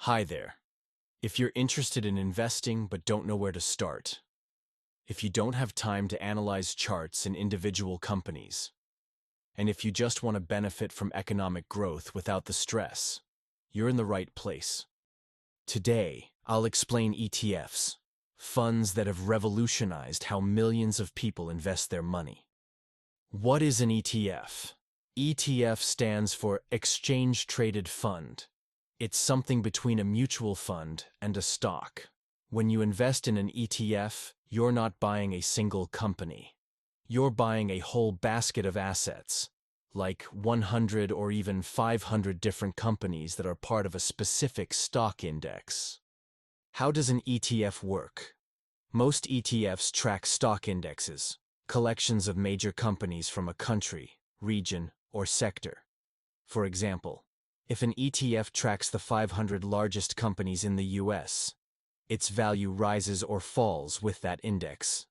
Hi there. If you're interested in investing but don't know where to start, if you don't have time to analyze charts in individual companies, and if you just want to benefit from economic growth without the stress, you're in the right place. Today, I'll explain ETFs, funds that have revolutionized how millions of people invest their money. What is an ETF? ETF stands for Exchange Traded Fund. It's something between a mutual fund and a stock. When you invest in an ETF, you're not buying a single company. You're buying a whole basket of assets, like 100 or even 500 different companies that are part of a specific stock index. How does an ETF work? Most ETFs track stock indexes, collections of major companies from a country, region, or sector. For example, if an ETF tracks the 500 largest companies in the US, its value rises or falls with that index.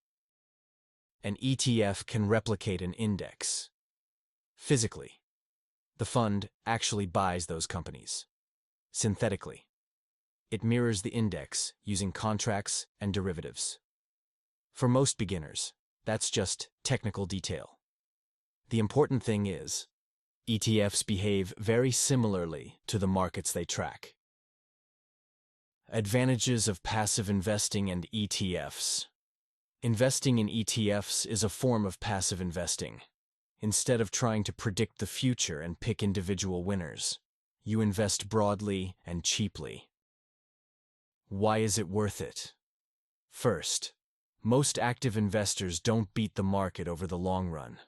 An ETF can replicate an index. Physically, the fund actually buys those companies. Synthetically, it mirrors the index using contracts and derivatives. For most beginners, that's just technical detail. The important thing is, ETFs behave very similarly to the markets they track. Advantages of passive investing and ETFs. Investing in ETFs is a form of passive investing. Instead of trying to predict the future and pick individual winners, you invest broadly and cheaply. Why is it worth it? First, most active investors don't beat the market over the long run.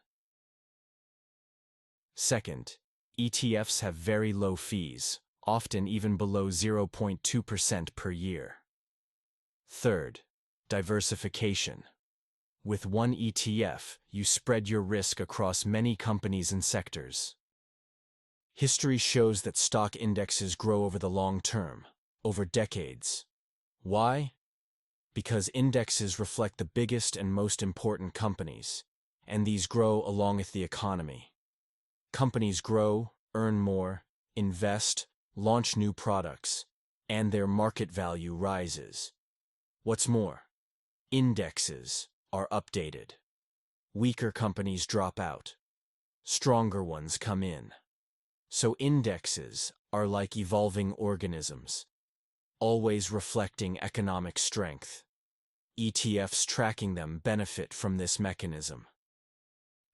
Second, ETFs have very low fees, often even below 0.2% per year. Third, diversification. With one ETF, you spread your risk across many companies and sectors. History shows that stock indexes grow over the long term, over decades. Why? Because indexes reflect the biggest and most important companies, and these grow along with the economy. Companies grow, earn more, invest, launch new products, and their market value rises. What's more, indexes are updated. Weaker companies drop out. Stronger ones come in. So indexes are like evolving organisms, always reflecting economic strength. ETFs tracking them benefit from this mechanism.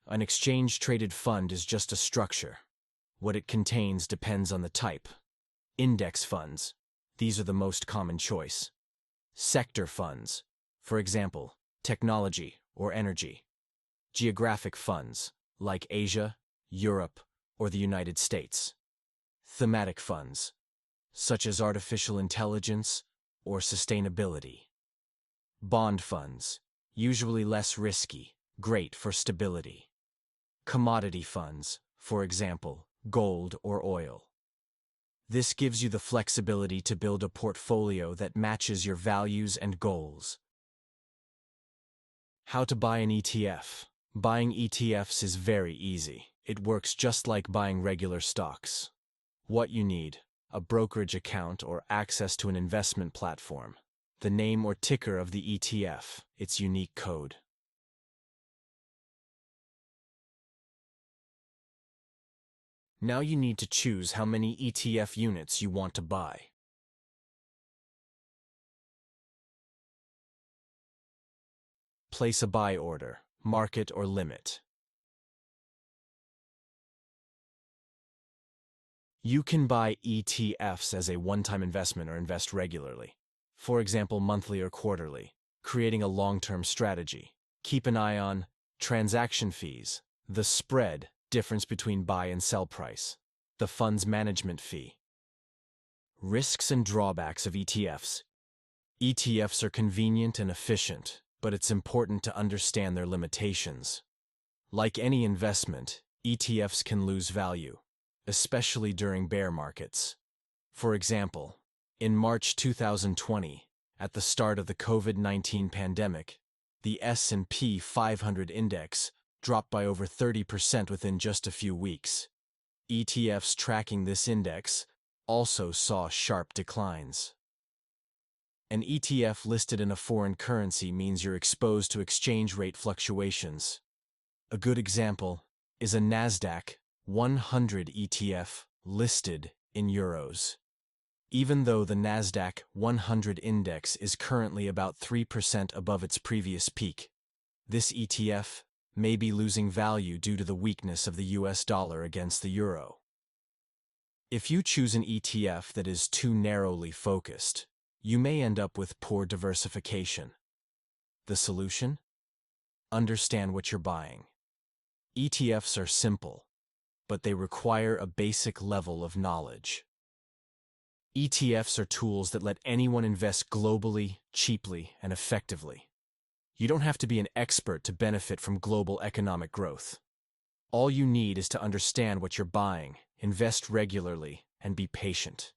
An exchange-traded fund is just a structure. What it contains depends on the type. Index funds, these are the most common choice. Sector funds, for example, technology or energy. Geographic funds, like Asia, Europe, or the United States. Thematic funds, such as artificial intelligence or sustainability. Bond funds, usually less risky, great for stability. Commodity funds, for example, gold or oil. This gives you the flexibility to build a portfolio that matches your values and goals. How to buy an ETF? Buying ETFs is very easy. It works just like buying regular stocks. What you need: a brokerage account or access to an investment platform, the name or ticker of the ETF, its unique code. Now you need to choose how many ETF units you want to buy. Place a buy order, market or limit. You can buy ETFs as a one-time investment or invest regularly, for example monthly or quarterly, creating a long-term strategy. Keep an eye on transaction fees, the spread, difference between buy and sell price, the fund's management fee. Risks and drawbacks of ETFs. ETFs are convenient and efficient, but it's important to understand their limitations. Like any investment, ETFs can lose value, especially during bear markets. For example, in March 2020, at the start of the COVID-19 pandemic, the S&P 500 index dropped by over 30% within just a few weeks. ETFs tracking this index, also saw sharp declines. An ETF listed in a foreign currency means you're exposed to exchange rate fluctuations. A good example is a Nasdaq 100 ETF listed in euros. Even though the Nasdaq 100 index is currently about 3% above its previous peak, this ETF may be losing value due to the weakness of the US dollar against the euro. If you choose an ETF that is too narrowly focused, you may end up with poor diversification. The solution? Understand what you're buying. ETFs are simple, but they require a basic level of knowledge. ETFs are tools that let anyone invest globally, cheaply, and effectively. You don't have to be an expert to benefit from global economic growth. All you need is to understand what you're buying, invest regularly, and be patient.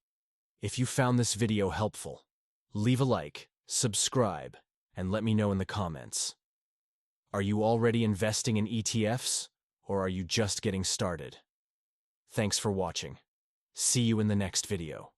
If you found this video helpful, leave a like, subscribe, and let me know in the comments. Are you already investing in ETFs, or are you just getting started? Thanks for watching. See you in the next video.